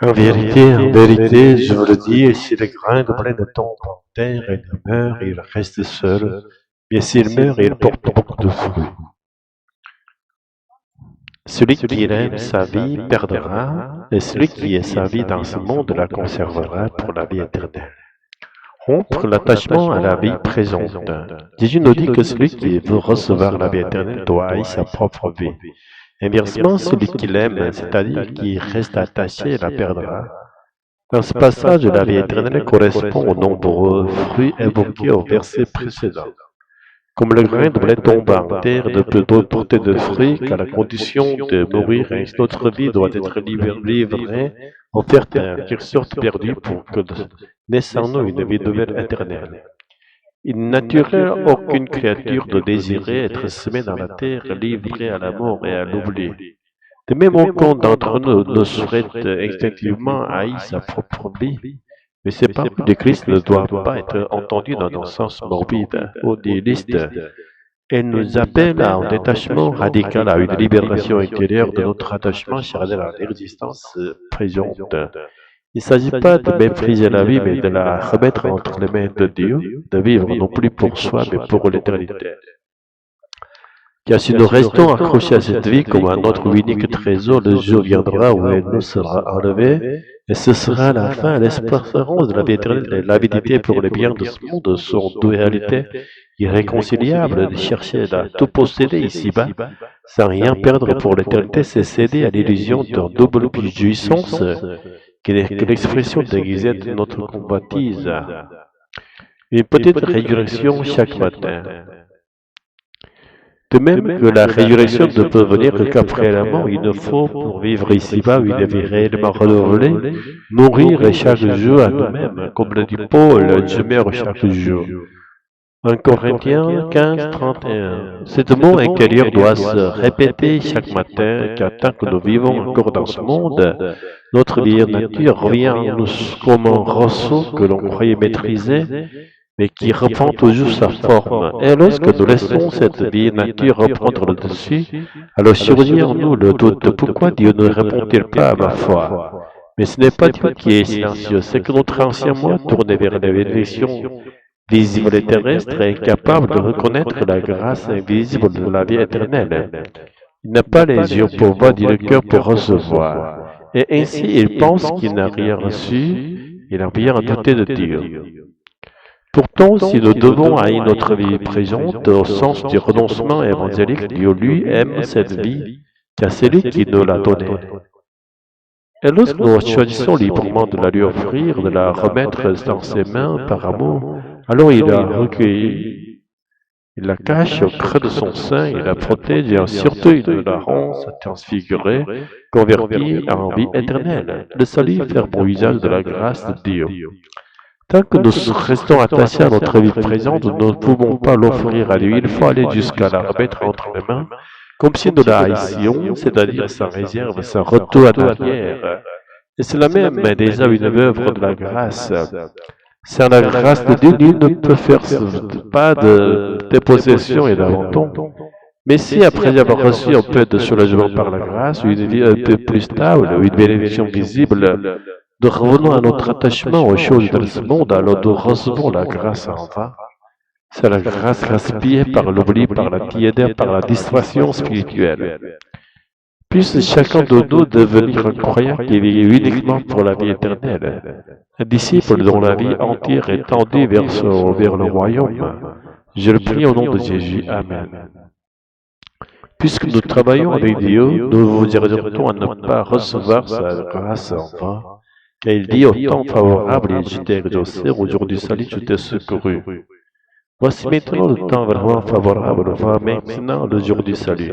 En vérité, je vous le dis, si le grain de blé ne tombe en terre et ne meurt, il reste seul, mais s'il meurt, il porte beaucoup de fruits. Celui qui aime sa vie perdra, et celui qui est sa vie dans ce monde la conservera pour la vie éternelle. Rompre l'attachement à la vie présente. Jésus nous dit que celui qui veut recevoir la vie éternelle doit haïr sa propre vie. Inversement, celui qui l'aime, c'est-à-dire qui reste attaché, la perdra. Dans ce passage, la vie éternelle correspond aux nombreux fruits évoqués au verset précédent. Comme le grain de blé tombe en terre, ne peut porter de fruits qu'à la condition de mourir, ainsi notre vie doit être livrée, offerte en quelque sorte perdue pour que naisse en nous une vie nouvelle éternelle. Il n'est naturel aucune créature de désirer être semée dans la terre, livrée à la mort et à l'oubli. De même, aucun d'entre nous ne souhaite instinctivement haïr sa propre vie, mais ces paroles de Christ ne doivent pas être entendues dans un sens morbide ou nihiliste. Elle nous appelle à un détachement radical, à une libération intérieure de notre attachement charnel à l'existence présente. Il ne s'agit pas de mépriser la vie, mais de la remettre entre les mains de Dieu, de vivre non plus pour soi, mais pour l'éternité. Car si nous restons accrochés à cette vie comme à notre unique trésor, le jour viendra où elle nous sera enlevée, et ce sera la fin, l'espérance de la vie éternelle et l'avidité pour les biens de ce monde sont deux réalités irréconciliables. De chercher à tout posséder ici-bas, sans rien perdre pour l'éternité, c'est céder à l'illusion d'une double jouissance, qui n'est que l'expression déguisée de notre convoitise. Une petite résurrection chaque matin. De même que la résurrection ne peut venir qu'après la mort, il nous faut, pour vivre ici-bas une vie réellement renouvelée, mourir chaque jour à nous-mêmes, comme le dit Paul, je meurs chaque jour. 1 Corinthiens 15, 31. Cet mot intérieur doit se répéter chaque matin, car tant que nous vivons encore dans ce monde, notre vieille nature revient en nous comme un ressaut que l'on croyait maîtriser, mais qui reprend toujours sa forme. Et lorsque nous laissons cette vieille nature reprendre le dessus, alors surgit en nous le doute de pourquoi Dieu ne répond-il pas à ma foi. Mais ce n'est pas Dieu qui est silencieux, c'est que notre ancien moi, tourné vers les bénédictions visibles et terrestres, est incapable de reconnaître la grâce invisible de la vie éternelle. Il n'a pas les yeux pour voir ni le cœur pour recevoir. Et ainsi, il pense qu'il n'a rien reçu, il n'a rien douté de Dieu. Pourtant, si nous devons haïr notre vie présente, au sens du renoncement évangélique, Dieu lui aime cette vie, car c'est lui qui nous l'a donnée. Et lorsque nous choisissons librement de la lui offrir, de la remettre dans ses mains par amour, alors il la recueille, il la cache au creux de son sein, il la protège et surtout il la rend transfigurée, convertie en vie éternelle. Le salut fait bon usage de la grâce de Dieu. Tant que nous restons attachés à notre vie présente, nous ne pouvons pas l'offrir à lui. Il faut aller jusqu'à la remettre entre les mains, comme si nous la haïssions, c'est-à-dire sans réserve, sans retour à l'arrière. Et cela même est déjà une œuvre de la grâce. Sans la grâce de Dieu, nul ne peut faire pas de dépossession et d'abandon. Mais si après avoir reçu un peu de soulagement par la grâce, une vie un peu plus stable, une bénédiction visible, nous revenons à notre attachement aux choses de ce monde, alors nous recevons la grâce en vain. C'est la grâce gaspillée par l'oubli, par la tiédeur, par la distraction spirituelle. Puisse chacun de nous devenir un croyant qui vit uniquement pour la vie éternelle, un disciple dont la vie entière est tendue vers le royaume. Je le prie au nom de Jésus. Amen. Puisque nous travaillons avec Dieu, nous vous exhortons à ne pas recevoir sa grâce en vain. Car il dit au temps favorable, je t'ai exaucé, au jour du salut, je t'ai secouru. Voici maintenant le temps vraiment favorable, va maintenant le jour du salut.